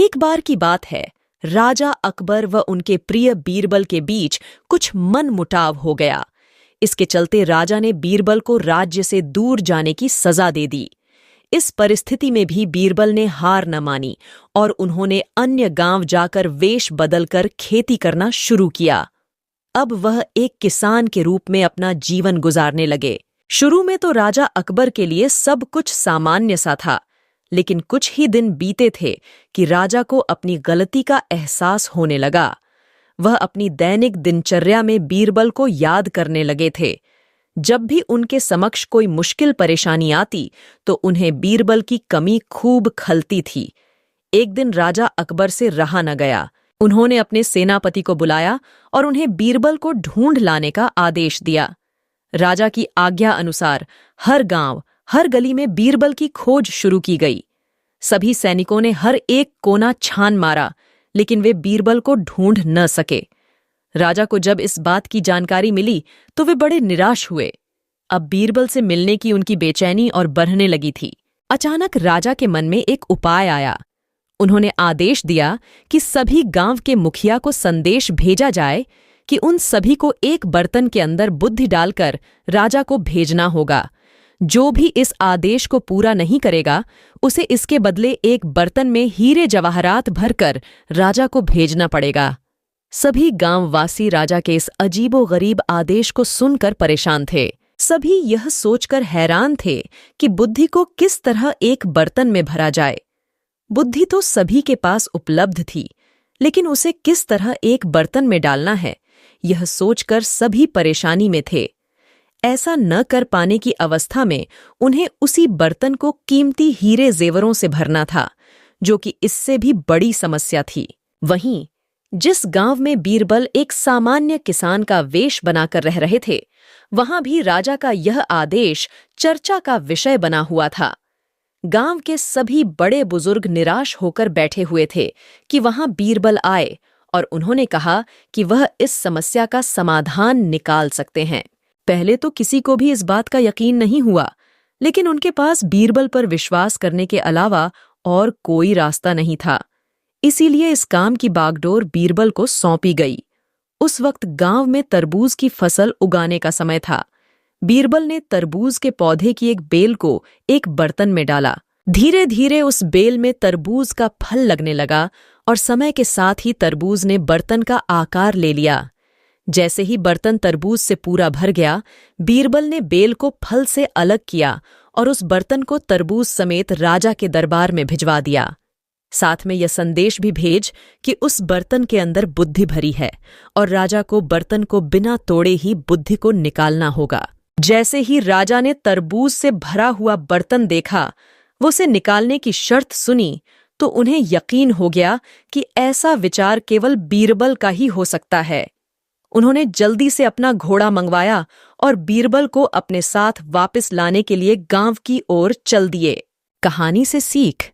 एक बार की बात है, राजा अकबर व उनके प्रिय बीरबल के बीच कुछ मनमुटाव हो गया। इसके चलते राजा ने बीरबल को राज्य से दूर जाने की सजा दे दी। इस परिस्थिति में भी बीरबल ने हार न मानी और उन्होंने अन्य गांव जाकर वेश बदलकर खेती करना शुरू किया। अब वह एक किसान के रूप में अपना जीवन गुजारने लगे। शुरू में तो राजा अकबर के लिए सब कुछ सामान्य सा था, लेकिन कुछ ही दिन बीते थे कि राजा को अपनी गलती का एहसास होने लगा। वह अपनी दैनिक दिनचर्या में बीरबल को याद करने लगे थे। जब भी उनके समक्ष कोई मुश्किल परेशानी आती तो उन्हें बीरबल की कमी खूब खलती थी। एक दिन राजा अकबर से रहा न गया। उन्होंने अपने सेनापति को बुलाया और उन्हें बीरबल को ढूंढ लाने का आदेश दिया। राजा की आज्ञा अनुसार हर गांव, हर गली में बीरबल की खोज शुरू की गई। सभी सैनिकों ने हर एक कोना छान मारा, लेकिन वे बीरबल को ढूंढ न सके। राजा को जब इस बात की जानकारी मिली तो वे बड़े निराश हुए। अब बीरबल से मिलने की उनकी बेचैनी और बढ़ने लगी थी। अचानक राजा के मन में एक उपाय आया। उन्होंने आदेश दिया कि सभी गांव के मुखिया को संदेश भेजा जाए कि उन सभी को एक बर्तन के अंदर बुद्धि डालकर राजा को भेजना होगा। जो भी इस आदेश को पूरा नहीं करेगा, उसे इसके बदले एक बर्तन में हीरे जवाहरात भरकर राजा को भेजना पड़ेगा। सभी गांववासी राजा के इस अजीबोगरीब आदेश को सुनकर परेशान थे। सभी यह सोचकर हैरान थे कि बुद्धि को किस तरह एक बर्तन में भरा जाए। बुद्धि तो सभी के पास उपलब्ध थी, लेकिन उसे किस तरह एक बर्तन में डालना है, यह सोचकर सभी परेशानी में थे। ऐसा न कर पाने की अवस्था में उन्हें उसी बर्तन को कीमती हीरे जेवरों से भरना था, जो कि इससे भी बड़ी समस्या थी। वहीं जिस गांव में बीरबल एक सामान्य किसान का वेश बनाकर रह रहे थे, वहां भी राजा का यह आदेश चर्चा का विषय बना हुआ था। गांव के सभी बड़े बुजुर्ग निराश होकर बैठे हुए थे कि वहां बीरबल आए और उन्होंने कहा कि वह इस समस्या का समाधान निकाल सकते हैं। पहले तो किसी को भी इस बात का यकीन नहीं हुआ, लेकिन उनके पास बीरबल पर विश्वास करने के अलावा और कोई रास्ता नहीं था। इसीलिए इस काम की बागडोर बीरबल को सौंपी गई। उस वक्त गांव में तरबूज की फसल उगाने का समय था। बीरबल ने तरबूज के पौधे की एक बेल को एक बर्तन में डाला। धीरे धीरे उस बेल में तरबूज का फल लगने लगा और समय के साथ ही तरबूज ने बर्तन का आकार ले लिया। जैसे ही बर्तन तरबूज से पूरा भर गया, बीरबल ने बेल को फल से अलग किया और उस बर्तन को तरबूज समेत राजा के दरबार में भिजवा दिया। साथ में यह संदेश भी भेज कि उस बर्तन के अंदर बुद्धि भरी है और राजा को बर्तन को बिना तोड़े ही बुद्धि को निकालना होगा। जैसे ही राजा ने तरबूज से भरा हुआ बर्तन देखा, वो उसे निकालने की शर्त सुनी, तो उन्हें यकीन हो गया कि ऐसा विचार केवल बीरबल का ही हो सकता है। उन्होंने जल्दी से अपना घोड़ा मंगवाया और बीरबल को अपने साथ वापस लाने के लिए गांव की ओर चल दिए। कहानी से सीख।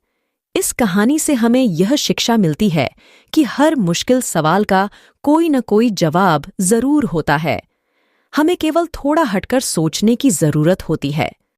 इस कहानी से हमें यह शिक्षा मिलती है कि हर मुश्किल सवाल का कोई न कोई जवाब जरूर होता है। हमें केवल थोड़ा हटकर सोचने की जरूरत होती है।